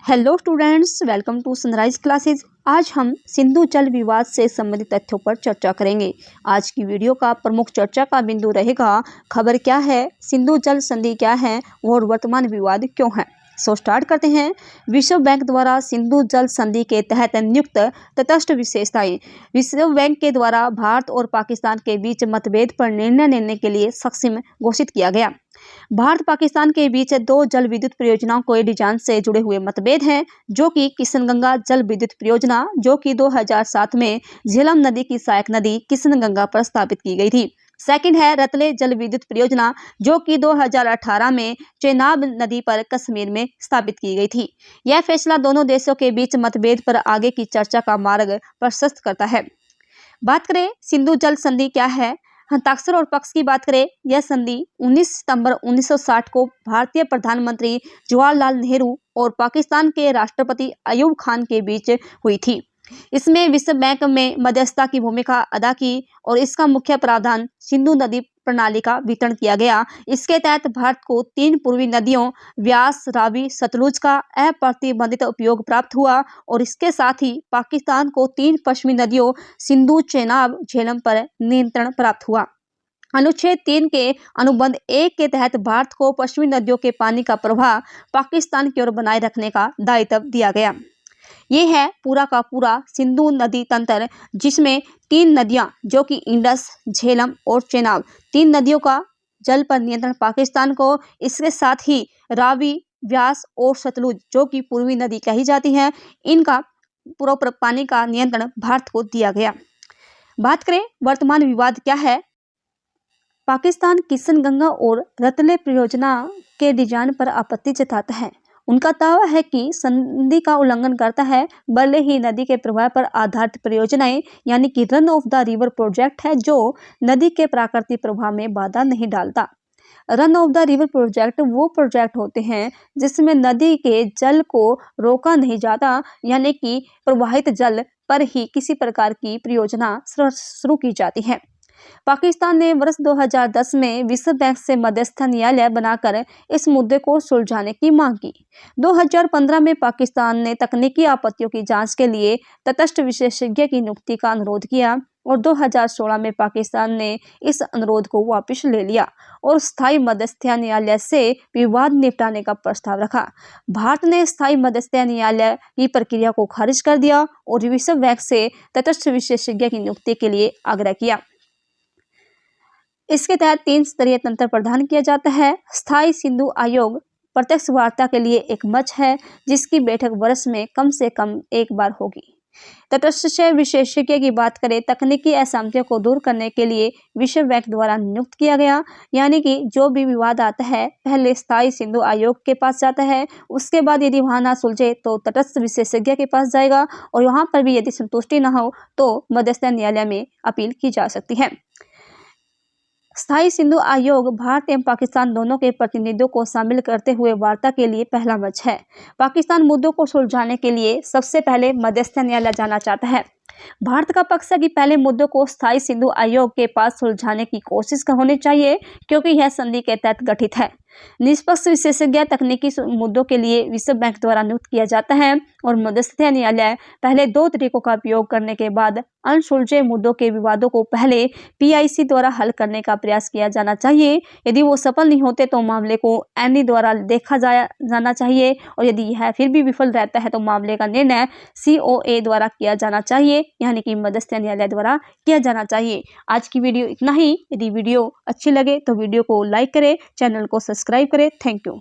Hello students, welcome to Sunrise Classes. आज हम सिंधु जल विवाद से संबंधित तथ्यों पर चर्चा करेंगे। आज की वीडियो का प्रमुख चर्चा का बिंदु रहेगा खबर क्या है, सिंधु जल संधि क्या है और वर्तमान विवाद क्यों है। स्टार्ट करते हैं। विश्व बैंक द्वारा सिंधु जल संधि के तहत नियुक्त तटस्थ विशेषताएं। विश्व बैंक के द्वारा भारत और पाकिस्तान के बीच मतभेद पर निर्णय लेने के लिए सक्षम घोषित किया गया। भारत पाकिस्तान के बीच दो जल विद्युत परियोजनाओं के डिजाइन से जुड़े हुए मतभेद हैं, जो कि किशनगंगा जल विद्युत परियोजना, जो कि 2007 में झेलम नदी की सहायक नदी किशनगंगा पर स्थापित की गई थी। सेकंड है रतले जल विद्युत परियोजना, जो कि 2018 में चेनाब नदी पर कश्मीर में स्थापित की गई थी। यह फैसला दोनों देशों के बीच मतभेद पर आगे की चर्चा का मार्ग प्रशस्त करता है। बात करें सिंधु जल संधि क्या है, हस्ताक्षर और पक्ष की बात करें, यह संधि 19 सितंबर 1960 को भारतीय प्रधानमंत्री जवाहरलाल नेहरू और पाकिस्तान के राष्ट्रपति अयूब खान के बीच हुई थी। इसमें विश्व बैंक में मध्यस्थता की भूमिका अदा की और इसका मुख्य प्रावधान सिंधु नदी प्रणाली का वितरण किया गया। इसके तहत भारत को 3 पूर्वी नदियों व्यास, रावी, सतलुज का अप्रतिबंधित उपयोग प्राप्त हुआ और इसके साथ ही पाकिस्तान को 3 पश्चिमी नदियों सिंधु, चेनाब, झेलम पर नियंत्रण प्राप्त हुआ। अनुच्छेद 3 के अनुबंध 1 के तहत भारत को पश्चिमी नदियों के पानी का प्रवाह पाकिस्तान की ओर बनाए रखने का दायित्व दिया गया। ये है पूरा का पूरा सिंधु नदी तंत्र, जिसमें 3 नदियां जो कि इंडस, झेलम और चेनाब, 3 नदियों का जल पर नियंत्रण पाकिस्तान को, इसके साथ ही रावी, व्यास और सतलुज, जो कि पूर्वी नदी कही जाती हैं, इनका पूरा पानी का नियंत्रण भारत को दिया गया। बात करें वर्तमान विवाद क्या है, पाकिस्तान किशनगंगा और रतले परियोजना के डिजाइन पर आपत्ति जताता है। उनका दावा है कि संधि का उल्लंघन करता है, भले ही नदी के प्रवाह पर आधारित परियोजनाएं यानी कि run of the river project है, जो नदी के प्राकृतिक प्रवाह में बाधा नहीं डालता। Run of the river project वो प्रोजेक्ट होते हैं जिसमें नदी के जल को रोका नहीं जाता, यानी कि प्रवाहित जल पर ही किसी प्रकार की परियोजना शुरू की जाती है। पाकिस्तान ने वर्ष 2010 में विश्व बैंक से मध्यस्थ न्यायालय बनाकर इस मुद्दे को सुलझाने की मांग की। 2015 में पाकिस्तान ने तकनीकी आपत्तियों की जांच के लिए तटस्थ विशेषज्ञ की नियुक्ति का अनुरोध किया और 2016 में पाकिस्तान ने इस अनुरोध को वापस ले लिया और स्थायी मध्यस्थ न्यायालय से विवाद निपटाने का प्रस्ताव रखा। भारत ने स्थायी मध्यस्थ न्यायालय की प्रक्रिया को खारिज कर दिया और विश्व बैंक से तटस्थ विशेषज्ञ की नियुक्ति के लिए आग्रह किया। इसके तहत 3 स्तरीय तंत्र प्रदान किया जाता है। स्थायी सिंधु आयोग प्रत्यक्ष वार्ता के लिए एक मंच है, जिसकी बैठक वर्ष में कम से कम 1 बार होगी। तटस्थ विशेषज्ञ की बात करें, तकनीकी असहमतियों को दूर करने के लिए विश्व बैंक द्वारा नियुक्त किया गया, यानी कि जो भी विवाद आता है पहले स्थायी सिंधु आयोग के पास जाता है, उसके बाद यदि वहां ना सुलझे तो तटस्थ विशेषज्ञ के पास जाएगा और वहां पर भी यदि संतुष्टि न हो तो मध्यस्थ न्यायालय में अपील की जा सकती है। स्थायी सिंधु आयोग भारत एवं पाकिस्तान दोनों के प्रतिनिधियों को शामिल करते हुए वार्ता के लिए पहला मंच है। पाकिस्तान मुद्दों को सुलझाने के लिए सबसे पहले मध्यस्थ न्यायालय जाना चाहता है। भारत का पक्ष है कि पहले मुद्दों को स्थायी सिंधु आयोग के पास सुलझाने की कोशिश होनी चाहिए, क्योंकि यह संधि के तहत गठित है। निष्पक्ष विशेषज्ञ तकनीकी मुद्दों के लिए विश्व बैंक द्वारा नियुक्त किया जाता है और मध्यस्थ न्यायालय पहले 2 तरीकों का उपयोग करने के बाद अनसुलझे मुद्दों के विवादों को पहले PIC द्वारा हल करने का प्रयास किया जाना चाहिए। यदि वो सफल नहीं होते तो मामले को NE द्वारा देखा जाना चाहिए और यदि यह फिर भी विफल रहता है तो मामले का निर्णय COA द्वारा किया जाना चाहिए, यानी कि मध्यस्थ न्यायालय द्वारा किया जाना चाहिए। आज की वीडियो इतना ही। यदि वीडियो अच्छी लगे तो वीडियो को लाइक करें, चैनल को सब्सक्राइब करें। Thank you.